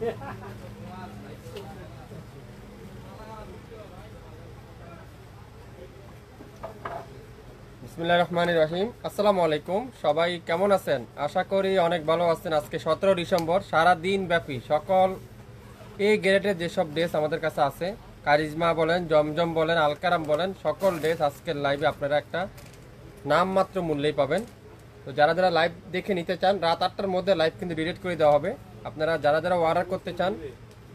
বিসমিল্লাহির রহমানির রহিম। আসসালামু আলাইকুম, সবাই কেমন আছেন? আশা করি অনেক ভালো আছেন। আজকে 17 ডিসেম্বর, সারা দিন ব্যাপী সকল এই গ্রেডের যেসব ড্রেস আমাদের কাছে আছে, কারিজমা বলেন, জমজম বলেন, আলকারাম বলেন, সকল ড্রেস আজকের লাইভে আপনারা একটা নামমাত্র মূল্যেই পাবেন। তো যারা যারা লাইভ দেখে নিতে চান, রাত 8টার মধ্যে লাইভ কিন্তু ডিলিট করে দেওয়া হবে। আপনারা যারা যারা অর্ডার করতে চান,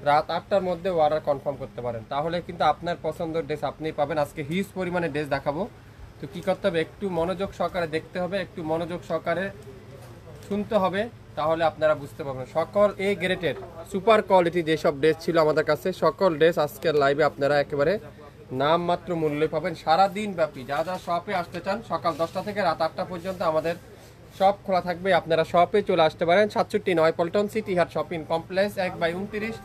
রাত 8টার মধ্যে অর্ডার কনফার্ম করতে পারেন, তাহলে কিন্তু আপনার পছন্দের ড্রেস আপনিই পাবেন। আজকে হিউজ পরিমাণে ড্রেস দেখাবো। তো কী করতে হবে, একটু মনোযোগ সহকারে দেখতে হবে, একটু মনোযোগ সহকারে শুনতে হবে, তাহলে আপনারা বুঝতে পারবেন। সকল এই গ্রেডের সুপার কোয়ালিটি যেসব ড্রেস ছিল আমাদের কাছে, সকল ড্রেস আজকের লাইভে আপনারা একেবারে নামমাত্র মূল্যে পাবেন। সারাদিন ব্যাপী যা যা শপে আসতে চান, সকাল 10টা থেকে রাত 8টা পর্যন্ত আমাদের শপ খোলা থাকবে। আপনারা শপে চলে আসতে পারেন। 67 পল্টন সিটি হাট শপিং কমপ্লেক্স 1/29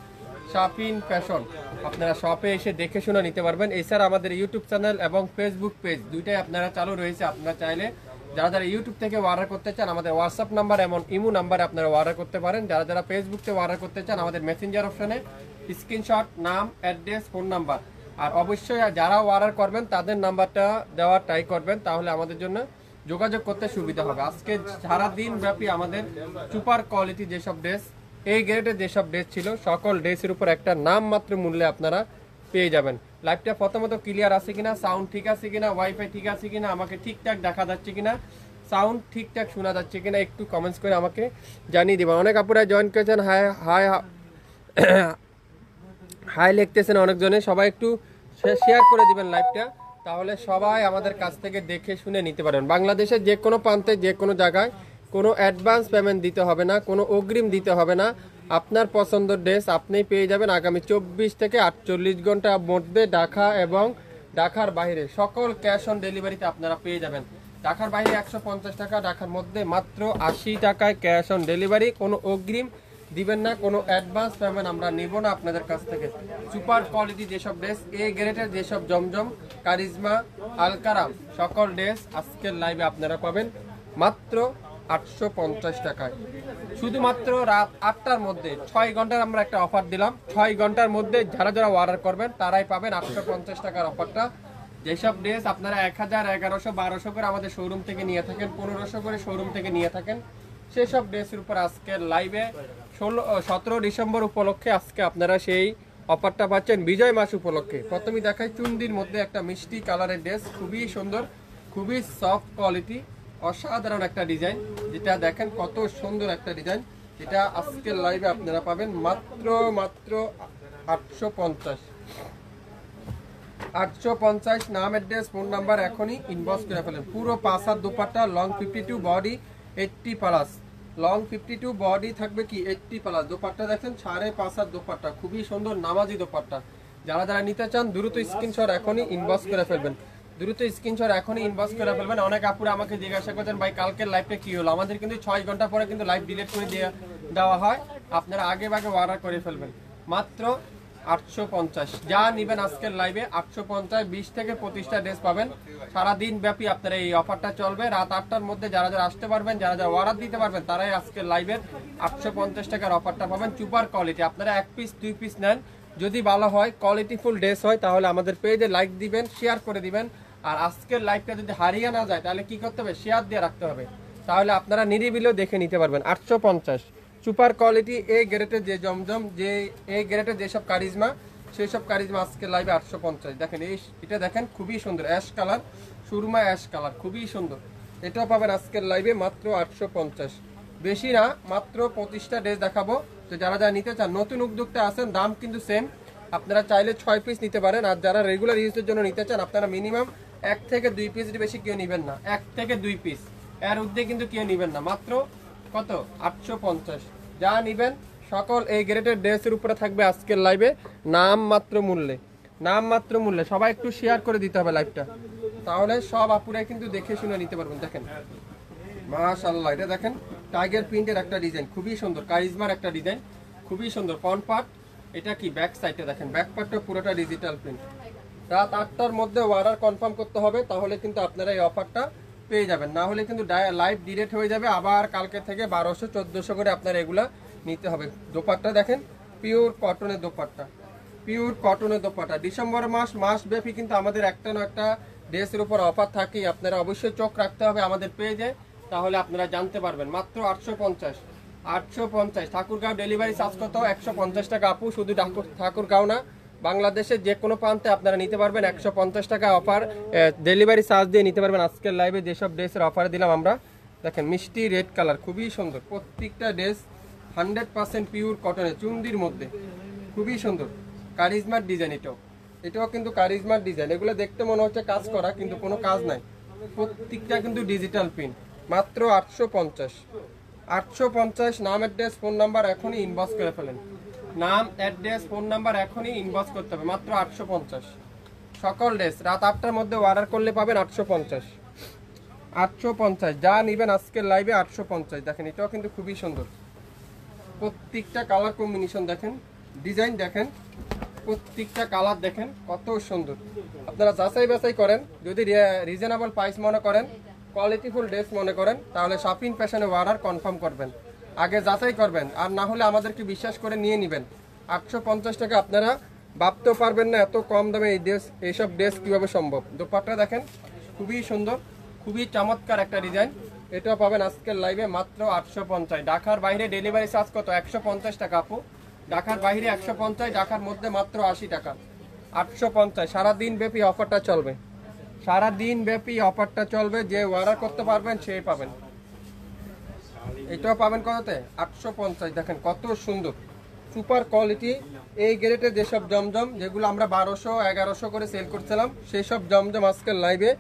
শাফিন ফ্যাশন। আপনারা শপে এসে দেখে শুনে নিতে পারবেন। এছাড়া আমাদের ইউটিউব চ্যানেল এবং ফেসবুক পেজ দুইটাই আপনারা চালু রয়েছে। আপনারা চাইলে যারা যারা ইউটিউব থেকে অর্ডার করতে চান, আমাদের হোয়াটসঅ্যাপ নাম্বার এবং ইমো নাম্বারে আপনারা অর্ডার করতে পারেন। যারা যারা ফেসবুক থেকে অর্ডার করতে চান, আমাদের মেসেঞ্জার অপশনে স্ক্রিনশট, নাম, অ্যাড্রেস, ফোন নাম্বার, আর অবশ্যই যারা অর্ডার করবেন তাদের নাম্বারটা দেওয়ার ট্রাই করবেন, তাহলে আমাদের জন্য যোগাযোগ করতে সুবিধা হবে। আজকে সারাদিন ব্যাপী আমাদের সুপার কোয়ালিটি যেসব ড্রেস, এই গ্রেডের যেসব ড্রেস ছিল, সকল ড্রেসের উপর একটা নামমাত্র মূল্যে আপনারা পেয়ে যাবেন। লাইভটা প্রথমত ক্লিয়ার আছে কিনা, সাউন্ড ঠিক আছে কিনা, ওয়াইফাই ঠিক আছে কিনা, আমাকে ঠিকঠাক দেখা যাচ্ছে কিনা, সাউন্ড ঠিকঠাক শোনা যাচ্ছে কিনা, একটু কমেন্টস করে আমাকে জানিয়ে দেবেন। অনেক আপুরা জয়েন করেছেন, হাই হাই হাই লিখতেছেন অনেকজনে। সবাই একটু শেয়ার করে দিবেন লাইভটা, তাহলে সবাই আমাদের কাছ থেকে দেখে শুনে নিতে পারেন। বাংলাদেশের যে কোনো প্রান্তে, যে কোনো জায়গায় কোনো অ্যাডভান্স পেমেন্ট দিতে হবে না, কোনো অগ্রিম দিতে হবে না। আপনার পছন্দের ড্রেস আপনিই পেয়ে যাবেন আগামী 24 থেকে 48 ঘন্টার মধ্যে। ঢাকা এবং ঢাকার বাইরে সকল ক্যাশ অন ডেলিভারিতে আপনারা পেয়ে যাবেন। ঢাকার বাইরে 150 টাকা, ঢাকার মধ্যে মাত্র 80 টাকায় ক্যাশ অন ডেলিভারি। কোনো অগ্রিম দিবেন না, কোনো অ্যাডভান্স পেমেন্ট আমরা নিব না আপনাদের কাছ থেকে। সুপার কোয়ালিটি যেসব ড্রেস, এ গ্রেডের যেসব জমজম, কারিজমা, আলকারাম, সকল ড্রেস আজকের লাইভে আপনারা পাবেন মাত্র 850 টাকায়। শুধুমাত্র রাত 8টার মধ্যে 6 ঘন্টার আমরা একটা অফার দিলাম। 6 ঘন্টার মধ্যে যারা যারা অর্ডার করবেন তারাই পাবেন 850 টাকার অফারটা। যেসব ড্রেস আপনারা 1000, 1100, 1200 করে আমাদের শোরুম থেকে নিয়ে থাকেন, 1500 করে শোরুম থেকে নিয়ে থাকেন, সেসব ড্রেসের উপর আজকের লাইভে 17 ডিসেম্বর উপলক্ষে আজকে আপনারা সেই অফারটা পাচ্ছেন। বিজয় মাস উপলক্ষে প্রথমেই দেখাই চুন্ডির মধ্যে একটা মিষ্টি কালারের ড্রেস, খুবই সুন্দর, খুবই সফট কোয়ালিটি, অসাধারণ একটা ডিজাইন। যেটা দেখেন কত সুন্দর একটা ডিজাইন, এটা আজকের লাইভে আপনারা পাবেন মাত্র 850। নাম, অ্যাড্রেস, ফোন নাম্বার এখনই ইনবক্স করে ফেলেন। পুরো 5 হাত dupatta, long 52, body 80+। Long 52, body থাকবে কি 80+। দোপাট্টা দেখেন 5.5 হাত দোপাট্টা, খুবই সুন্দর নামাজি দোপাট্টা। যারা যারা নিতে চান দ্রুত স্ক্রিনশট এখনই ইনবক্স করে ফেলবেন, দ্রুত স্ক্রিনশট এখনই ইনবক্স করে ফেলবেন। অনেক আপুরা আমাকে জিজ্ঞাসা করছেন, ভাই কালকের লাইভটা কি হলো? আমাদের কিন্তু 6 ঘন্টা পরে কিন্তু লাইভ ডিলিট করে দেওয়া হয়। আপনারা আগে ভাগে অর্ডার করে ফেলবেন। মাত্র 850 যা নেবেন আজকের লাইভে 850, 20 থেকে 25টা ড্রেস পাবেন। সারাদিন ব্যাপী আপনারা এই অফারটা চলবে। রাত 8টার মধ্যে যারা যারা আসতে পারবেন, যারা যারা অর্ডার দিতে পারবেন, তারাই আজকের লাইভের 850 টাকার অফারটা পাবেন। সুপার কোয়ালিটি, আপনারা 1 পিস 2 পিস নেন, যদি ভালো হয় কোয়ালিটিফুল ড্রেস হয়, তাহলে আমাদের পেজে লাইক দিবেন, শেয়ার করে দিবেন। আর আজকের লাইভটা যদি হারিয়ে না যায়, তাহলে কি করতে হবে, শেয়ার দিয়ে রাখতে হবে, তাহলে আপনারা নিরিবিলেও দেখে নিতে পারবেন। 850 সুপার কোয়ালিটি, এই গ্রেডের যে জমজম, যে এই গ্রেডের যেসব কারিজমা, সেই সব কারিজমা আজকের লাইভে 850। দেখেন এটা দেখেন খুবই সুন্দর, ash colour, Surma ash colour, খুবই সুন্দর। এটাও পাবেন আজকের লাইভে মাত্র 850। বেশি না, মাত্র 25টা ড্রেস দেখাবো। তো যারা যারা নিতে চান, নতুন উদ্যোক্তা আছেন, দাম কিন্তু সেম। আপনারা চাইলে 6 পিস নিতে পারেন। আর যারা রেগুলার ইউজের জন্য নিতে চান, আপনারা মিনিমাম 1 থেকে 2 পিস, বেশি কেউ নেবেন না। 1 থেকে 2 পিস, এর ঊর্ধ্বে কিন্তু কেউ নেবেন না। মাত্র কত, 850। যা নেবেন সকল এই গ্রেডের ড্রেসের উপরে থাকবে আজকের লাইভে নাম মাত্র মূল্যে, নাম মাত্র মূল্যে। সবাই একটু শেয়ার করে দিতে হবে লাইভটা, তাহলে সব আপুরাই কিন্তু দেখে শুনে নিতে পারবেন। দেখেন মাশাআল্লাহ, এটা দেখেন টাইগার প্রিন্টের একটা ডিজাইন, খুবই সুন্দর, কারিজমার একটা ডিজাইন, খুবই সুন্দর। ফ্রন্ট পার্ট, এটা কি ব্যাক সাইডে দেখেন, ব্যাক পার্টটা পুরোটা ডিজিটাল প্রিন্ট। রাত 8টার মধ্যে অর্ডার কনফার্ম করতে হবে, তাহলে কিন্তু আপনারা এই অফারটা পেয়ে যাবেন। না হলে কিন্তু লাইভ ডিলেট হয়ে যাবে, আবার কালকে থেকে 1200 1400 করে আপনারা এগুলা নিতে হবে। দোপাট্টা দেখেন পিওর কটনের দোপাট্টা, পিওর কটনের দোপাট্টা। ডিসেম্বর মাস ব্যাপী কিন্তু আমাদের একটা না একটা ড্রেসের উপর অফার থাকেই, আপনারা অবশ্যই চোখ রাখতে হবে আমাদের পেজে, তাহলে আপনারা জানতে পারবেন। মাত্র 850, 850। ঠাকুরগাঁও ডেলিভারি চার্জ কত? 150 টাকা আপু। শুধু ঠাকুরগাঁও না, বাংলাদেশের যে কোনো প্রান্তে আপনারা নিতে পারবেন। 150 টাকা অফার ডেলিভারি চার্জ দিয়ে নিতে পারবেন। আজকের লাইভে যেসব ড্রেসের অফার দিলাম আমরা, দেখেন মিষ্টি রেড কালার, খুবই সুন্দর প্রত্যেকটা ড্রেস। 100% পিওর কটনের চুন্দির মধ্যে, খুবই সুন্দর কারিজমার ডিজাইন। এটাও কিন্তু কারিজমার ডিজাইন। এগুলো দেখতে মনে হচ্ছে কাজ করা, কিন্তু কোনো কাজ নাই, প্রত্যেকটা কিন্তু ডিজিটাল প্রিন্ট। মাত্র 850, 850। নাম অ্যাড্রেস ফোন নাম্বার এখনই ইনবক্স করে ফেলেন। নাম অ্যাড্রেস ফোন নাম্বার এখনই ইনবক্স করতে হবে। মাত্র 850। সকল ড্রেস রাত 8টার মধ্যে অর্ডার করলে পাবেন 850, 850। যা নেবেন আজকের লাইভে 850। দেখেন এটাও কিন্তু খুবই সুন্দর, প্রত্যেকটা কালার কম্বিনেশন দেখেন, ডিজাইন দেখেন, প্রত্যেকটা কালার দেখেন কত সুন্দর। আপনারা যাচাই বাছাই করেন, যদি রিজনেবল প্রাইস মনে করেন, কোয়ালিটিফুল ড্রেস মনে করেন, তাহলে শপিং ফ্যাশনে অর্ডার কনফার্ম করবেন, আগে যাচাই করবেন। আর না হলে আমাদেরকে বিশ্বাস করে নিয়ে নেবেন। 850 টাকা আপনারা ভাবতেও পারবেন না এত কম দামে এইসব ড্রেস কীভাবে সম্ভব। দোপাট্টা দেখেন খুবই সুন্দর, খুবই চমৎকার একটা ডিজাইন। এটাও পাবেন আজকের লাইভে মাত্র 850। ঢাকার বাইরে ডেলিভারি চার্জ কত? 150 টাকা আপু। ঢাকার বাইরে 150, ঢাকার মধ্যে মাত্র 80 টাকা। 850। সারাদিন ব্যাপী অফারটা চলবে, সারাদিন ব্যাপী অফারটা চলবে। যে অর্ডার করতে পারবেন সেই পাবেন। এটাও পাবেন কততে? 850। দেখেন কত সুন্দর, সুপার কোয়ালিটি। এই গ্রেডে যেসব জমজম, যেগুলো আমরা 1200 1100 করে সেল করছিলাম, সেই সব জমজম আজকের লাইভে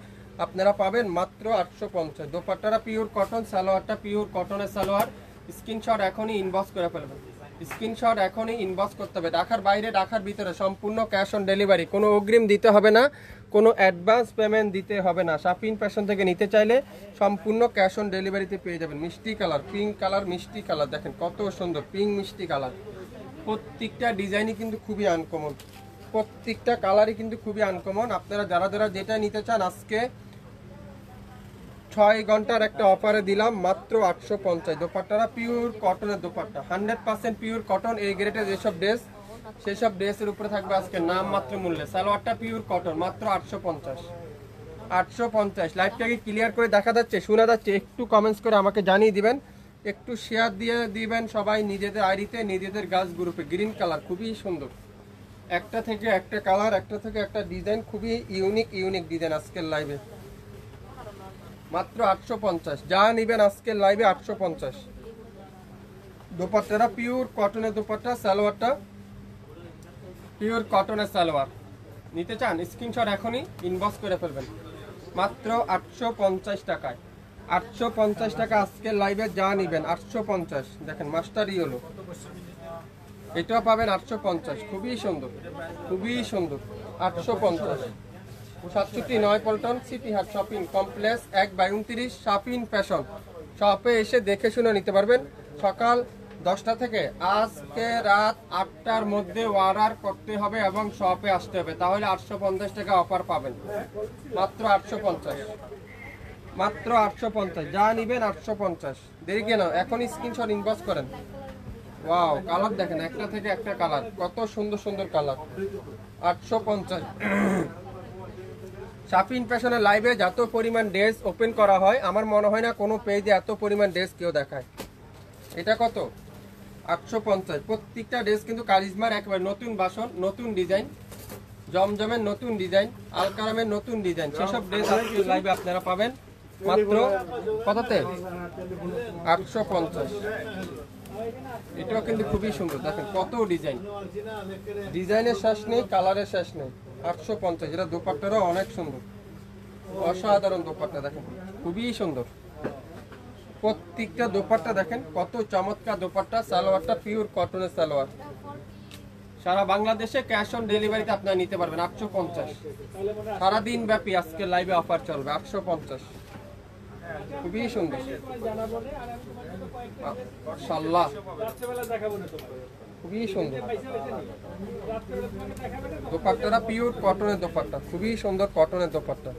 আপনারা পাবেন মাত্র 850। দোপাট্টাটা পিওর কটন, সালোয়ারটা পিওর কটনের সালোয়ার। স্ক্রিনশট এখনই ইনবক্স করে ফেলবেন, স্ক্রিনশট এখনই ইনবক্স করতে হবে। ঢাকার বাইরে ঢাকার ভিতরে সম্পূর্ণ ক্যাশ অন ডেলিভারি, কোনো অগ্রিম দিতে হবে না, কোনো অ্যাডভান্স পেমেন্ট দিতে হবে না। শপিং ফ্যাশন থেকে নিতে চাইলে সম্পূর্ণ ক্যাশ অন ডেলিভারিতে পেয়ে যাবেন। মিষ্টি কালার, পিঙ্ক কালার, মিষ্টি কালার দেখেন কত সুন্দর, পিঙ্ক মিষ্টি কালার। প্রত্যেকটা ডিজাইনই কিন্তু খুবই আনকমন, প্রত্যেকটা কালারই কিন্তু খুবই আনকমন। আপনারা যারা যারা যেটা নিতে চান, আজকে 6 ঘন্টার একটা অফারে দিলাম মাত্র 850। দোপাট্টারা পিওর কটনের দোপাট্টা, 100% পিওর কটন। এই গ্রেডের যেসব ড্রেস, সেসব ড্রেসের উপরে থাকবে আজকে নাম মাত্র মূল্যে। সালোয়ারটা পিওর কটন, মাত্র 850, 850। লাইভটাকে ক্লিয়ার করে দেখা যাচ্ছে, শোনা যাচ্ছে? একটু কমেন্টস করে আমাকে জানিয়ে দিবেন, একটু শেয়ার দিয়ে দিবেন সবাই নিজেদের আইডিতে, নিজেদের গাছ গ্রুপে। গ্রিন কালার খুবই সুন্দর, একটা থেকে একটা কালার, একটা থেকে একটা ডিজাইন, খুবই ইউনিক ইউনিক ডিজাইন আজকের লাইভে। মাত্র 850। যা নেবেন আজকের লাইভে 850। দোপাট্টাটা পিওর কটনের দোপাট্টা, সালোয়ারটা পিওর কটনের সালোয়ার। নিতে চান স্ক্রিনশট এখনই ইনবক্স করে ফেলবেন। মাত্র 850 টাকায়, 850 টাকা আজকের লাইভে যা নেবেন 850। দেখেন মাস্টার ইয়েলো, এটাও পাবেন 850। খুবই সুন্দর, খুবই সুন্দর। 850। 67 পল্টন সিটি হাট শপিং কমপ্লেক্স 1/29 শপিং ফ্যাশন। শপে এসে দেখে শুনে নিতে পারবেন। সকাল 10টা থেকে আজকে রাত 8টার মধ্যে অর্ডার করতে হবে এবং শপে আসতে হবে, তাহলে 850 টাকা অফার পাবেন। মাত্র 850, মাত্র 850। যা নিবেন 850। দেরি কেন, এখনই স্ক্রিনশট ইনবক্স করেন। ওয়াও, কালার দেখেন একটা থেকে একটা কালার, কত সুন্দর সুন্দর কালার। 850। শপিং ফ্যাশনের লাইভে যত পরিমাণ ড্রেস ওপেন করা হয়, আমার মনে হয় না কোনো পেজে এত পরিমাণ ড্রেস কেউ দেখায়। এটা কত? 850। প্রত্যেকটা ড্রেস কিন্তু কারিজমার একেবারে নতুন বাসন, নতুন ডিজাইন, জমজমের নতুন ডিজাইন, আলকারামের নতুন ডিজাইন, সেসব ড্রেস আজকের লাইভে আপনারা পাবেন মাত্র কততে? 850। এটাও কিন্তু খুবই সুন্দর, দেখেন কত ডিজাইন, ডিজাইনের শেষ নেই, কালারের শেষ নেই। 850। এটা দোপাট্টারও অনেক সুন্দর, অসাধারণ দোপাট্টা দেখেন, খুবই সুন্দর। প্রত্যেকটা দোপাট্টা দেখেন কত চমৎকার দোপাট্টা। সালোয়ারটা পিওর কটনের সালোয়ার। সারা বাংলাদেশে ক্যাশ অন ডেলিভারিতে আপনারা নিতে পারবেন। 850। সারাদিন ব্যাপী আজকে লাইভে অফার চলবে। 850। খুবই সুন্দর, মাশাআল্লাহ, খুবই সুন্দর। দোপাট্টাটা পিওর কটনের দোপাট্টা, খুবই সুন্দর কটনের দোপাট্টা।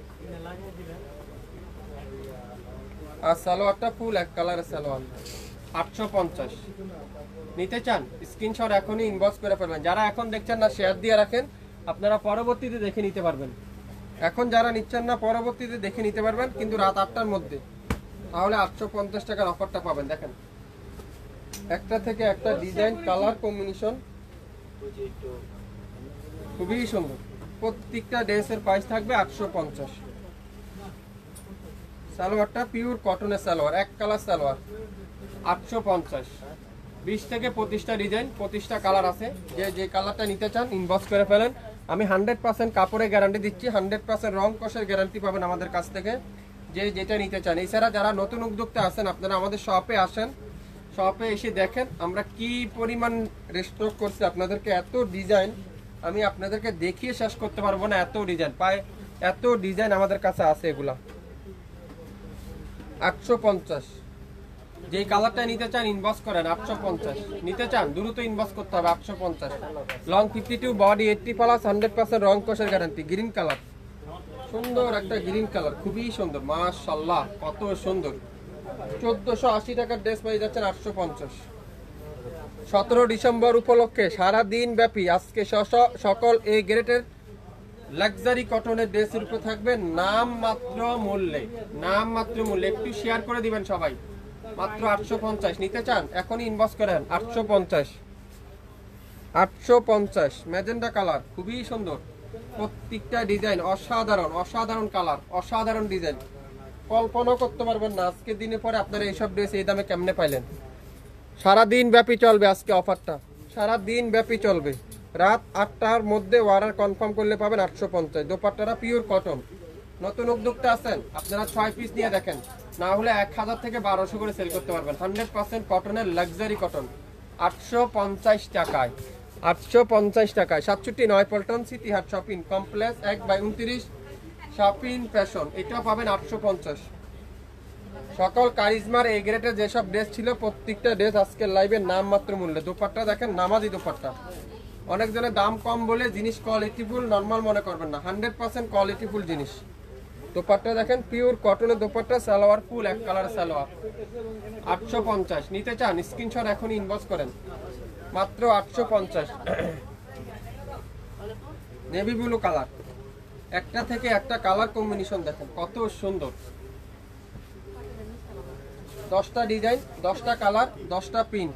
আর সালোয়ারটা ফুল এক কালারের সালোয়ার। 850। নিতে চান স্ক্রিনশট এখনই ইনবক্স করে ফেলবেন। যারা এখন দেখছেন না শেয়ার দিয়ে রাখেন, আপনারা পরবর্তীতে দেখে নিতে পারবেন। এখন যারা নিচ্ছেন না পরবর্তীতে দেখে নিতে পারবেন, কিন্তু রাত 8টার মধ্যে, তাহলে 850 টাকার অফারটা পাবেন। দেখেন একটা থেকে একটা ডিজাইন, কালার কম্বিনেশন খুবই সুন্দর। প্রত্যেকটা ড্রেসের প্রাইস থাকবে 850। সালোয়ারটা পিওর কটনের সালোয়ার, এক কালার সালোয়ার, 850। 20 থেকে 25টা ডিজাইন, 25টা কালার আছে। যে কালারটা নিতে চান ইনবক্স করে ফেলেন। আমি 100% কাপড়ের গ্যারান্টি দিচ্ছি, 100% রং কষের গ্যারান্টি পাবেন আমাদের কাছ থেকে, যেটা নিতে চান। এছাড়া যারা নতুন উদ্যোক্তা আছেন, আপনারা আমাদের শপে আসেন, শপে এসে দেখেন আমরা কি পরিমাণ রেস্টক করছি আপনাদেরকে। এত ডিজাইন আমি আপনাদেরকে দেখিয়ে শেষ করতে পারবো না, এত ডিজাইন পায়, এত ডিজাইন আমাদের কাছে আছে। এগুলা 850। যেই কালারটা নিতে চান ইনবক্স করেন, 850 নিতে চান দ্রুত ইনবক্স করতে হবে। 850 লং 52 বডি 80+, 100% রং কষের গ্যারান্টি। গ্রিন কালার, সুন্দর একটা গ্রিন কালার, খুবই সুন্দর, মাশাআল্লাহ কত সুন্দর। 1480 টাকার ড্রেস পেয়ে যাচ্ছেন 850। 17 ডিসেম্বর উপলক্ষে সারা দিন ব্যাপী আজকে সকল এ গ্রেডের লাক্সারি কটনের ড্রেসের উপর থাকবে নামমাত্র মূল্যে, নামমাত্র মূল্যে। একটু শেয়ার করে দিবেন সবাই। মাত্র 850। নিতে চান এখনই ইনবক্স করেন। 850, 850 ম্যাজেন্ডা কালার, খুবই সুন্দর। প্রত্যেকটা ডিজাইন অসাধারণ, অসাধারণ কালার, অসাধারণ ডিজাইন। কল্পনা করতে পারবেন না আজকের দিনে পরে আপনারা এইসব ড্রেস এই দামে কেমনে পাইলেন। সারা দিন ব্যাপী চলবে আজকে অফারটা, সারা দিন ব্যাপী চলবে। রাত 8টার মধ্যে অর্ডার কনফার্ম করলে পাবেন 850। দোপাট্টাটা পিওর কটন। নতুন উদ্যোক্তা আছেন আপনারা 6 পিস নিয়ে দেখেন, না হলে 1000 থেকে 1200 করে সেল করতে পারবেন। 100% কটনের লাক্সারি কটন, 850 টাকায়, 850 টাকায়। 67 পল্টন সিটি হাট শপিং কমপ্লেক্স 1/29 শপিং ফ্যাশন, এটাও পাবেন 850। সকল কারিজমার এই গ্রেডের যেসব ড্রেস ছিল প্রত্যেকটা ড্রেস আজকের লাইভে নামমাত্র মূল্যে। দোপাট্টা দেখেন নামাজি দোপাট্টা। অনেকজনের দাম কম বলে জিনিস কোয়ালিটিফুল নরমাল মনে করবেন না, 100% কোয়ালিটিফুল জিনিস। দোপাট্টা দেখেন পিওর কটনের দোপাট্টা, সালোয়ার ফুল এক কালার সালোয়ার, 850। নিতে চান স্ক্রিনশট এখনই ইনবক্স করেন। মাত্র 850। নেভি ব্লু কালার, একটা থেকে একটা কালার কম্বিনেশন দেখেন কত সুন্দর। 10টা ডিজাইন, 10টা কালার, 10টা প্রিন্ট।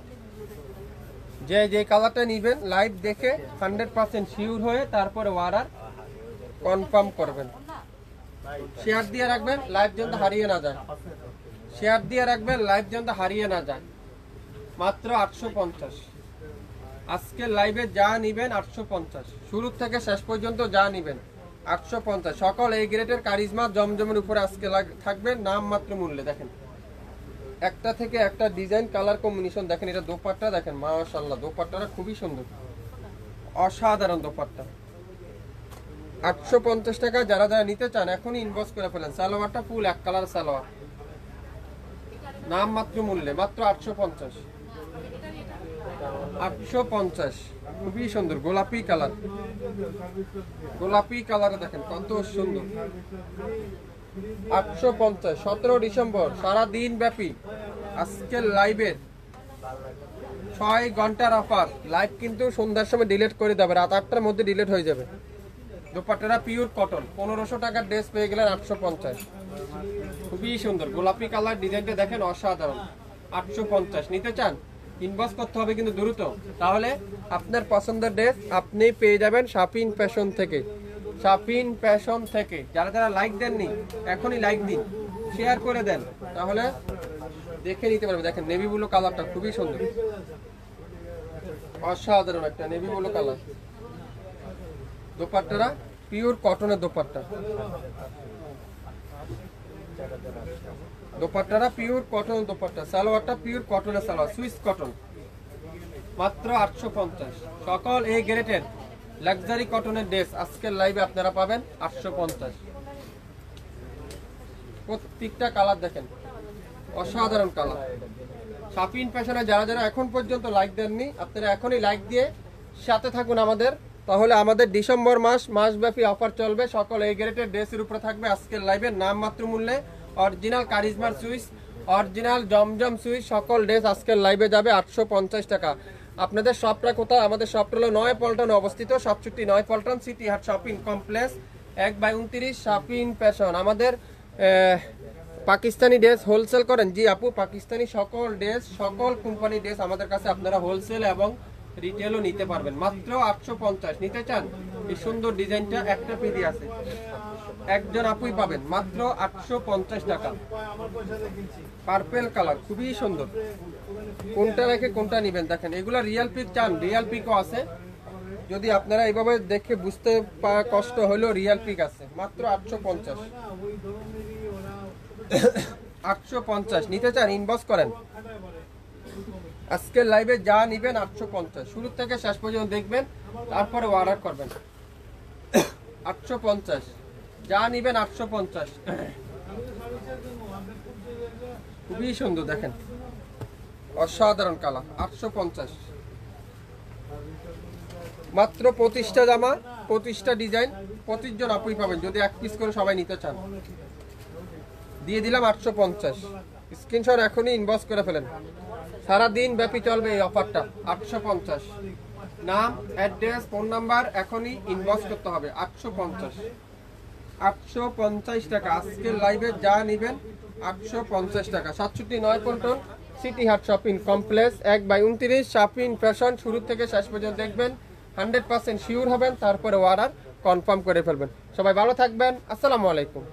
যে কালারটা নেবেন লাইভ দেখে 100% শিওর হয়ে তারপরে অর্ডার কনফার্ম করবেন। শেয়ার দিয়ে রাখবেন, লাইভ যেন হারিয়ে না যায়। শেয়ার দিয়ে রাখবেন, লাইভ যেন হারিয়ে না যায়। মাত্র 850। আজকে লাইভে যা নিবেন 850, শুরু থেকে শেষ পর্যন্ত যা নিবেন 850। সকল এই গ্রেডের কারিজমা জমজমের উপরে আজকে থাকবে নামমাত্র মূল্যে। দেখেন একটা থেকে একটা ডিজাইন, কালার কম্বিনেশন দেখেন। এটা দোপাট্টা দেখেন, মাশাআল্লাহ দোপাট্টাটা খুবই সুন্দর, অসাধারণ দোপাট্টা। 850 টাকা। যারা যারা নিতে চান এখনই ইনবক্স করে ফেলেন। সালোয়ারটা ফুল এক কালার সালোয়ার, নামমাত্র মূল্যে মাত্র 850। 850 খুবই সুন্দর গোলাপি কালার, গোলাপি কালার দেখেন কত সুন্দর। 850। 17 ডিসেম্বর সারা দিন ব্যাপী আজকের লাইভের 6 ঘন্টার অফার। লাইভ কিন্তু সন্ধ্যার সময় ডিলিট করে দেবে, রাত 8টার মধ্যে ডিলিট হয়ে যাবে। দোপাট্টাটা পিওর কটন, 1500 টাকার ড্রেস পেয়ে গেলেন 850। খুবই সুন্দর গোলাপি কালার, ডিজাইনটা দেখেন অসাধারণ। 850 নিতে চান ইনবক্স করতে হবে কিন্তু দ্রুত, তাহলে আপনার পছন্দের ড্রেস আপনি পেয়ে যাবেন শপিং ফ্যাশন থেকে। শপিং ফ্যাশন থেকে যারা যারা লাইক দেননি এখনই লাইক দিন, শেয়ার করে দেন, তাহলে দেখে নিতে পারবে। দেখেন নেভি ব্লু কালারটা খুবই সুন্দর, অসাধারণ একটা নেভি ব্লু কালার। দোপাট্টাটা পিওর কটনের দোপাট্টা, দোপাট্টাটা পিওর কটন দোপাট্টা। সালোয়ারটা পিওর কটনের সালোয়ার, সুইস কটন, মাত্র 850। সকল এই গ্রেডের লাক্সারি কটনের ড্রেস আজকের লাইভে আপনারা পাবেন 850। প্রত্যেকটা কালার দেখেন অসাধারণ কালার। শপিং ফ্যাশনে যারা যারা এখন পর্যন্ত লাইক দেননি আপনারা এখনই লাইক দিয়ে সাথে থাকুন আমাদের, তাহলে আমাদের ডিসেম্বর মাসব্যাপী অফার চলবে। সকল এই গ্রেডের ড্রেসের উপরে থাকবে আজকের লাইভে নামমাত্র মূল্যে অরিজিনাল কারিজমার সুইস অরিজিনাল জমজম সুইচ সকল ড্রেস আজকের লাইভে যাবে 850 টাকা। আপনাদের শপটা কোথায়? আমাদের শপটা হলো 9 পল্টনে অবস্থিত, 67 পল্টন সিটি হাট শপিং কমপ্লেক্স 1/29 শাপিন ফ্যাশন। আমাদের পাকিস্তানি ড্রেস হোলসেল করেন? জি আপু, পাকিস্তানি সকল ড্রেস, সকল কোম্পানি ড্রেস আমাদের কাছে আপনারা হোলসেল এবং রিটেলও নিতে পারবেন। মাত্র 850। নিতে চান? এই সুন্দর ডিজাইনটা একটা পিডি আছে, একজন আপুই পাবেন মাত্র 850 টাকা। পার্পেল কালার খুবই সুন্দর, কোনটা রেখে কোনটা নেবেন দেখেন। এগুলা রিয়েল পিক চান? রিয়েল পিকও আছে, যদি আপনারা এইভাবে দেখে বুঝতে কষ্ট হলেও রিয়েল পিক আছে। মাত্র 850। 850 নিতে চান? ইনবক্স করেন। আজকের লাইভে যা নিবেন 850, শুরু থেকে শেষ পর্যন্ত দেখবেন, তারপরে অর্ডার করবেন। 850 যা নিবেন 850। খুবই সুন্দর দেখেন, অসাধারণ কালার। 850 মাত্র 25টা জামা, 25টা ডিজাইন, 25 জন আপুই পাবেন যদি এক পিস করে সবাই নিতে চান। দিয়ে দিলাম 850। স্ক্রিনশট এখনই ইনবক্স করে ফেলেন, সারা দিন ব্যাপী চলবে এই অফারটা। 850 নাম, অ্যাড্রেস, ফোন নাম্বার এখনই ইনবক্স করতে হবে। 850 টাকা আজকের লাইভে যা নেবেন 850 টাকা। 67 পল্টন সিটি হাট শপিং কমপ্লেক্স 1/29 শাপিন ফ্যাশন। শুরু থেকে শেষ পর্যন্ত দেখবেন, 100% শিওর হবেন, তারপরে অর্ডার কনফার্ম করে ফেলবেন। সবাই ভালো থাকবেন, আসসালামু আলাইকুম।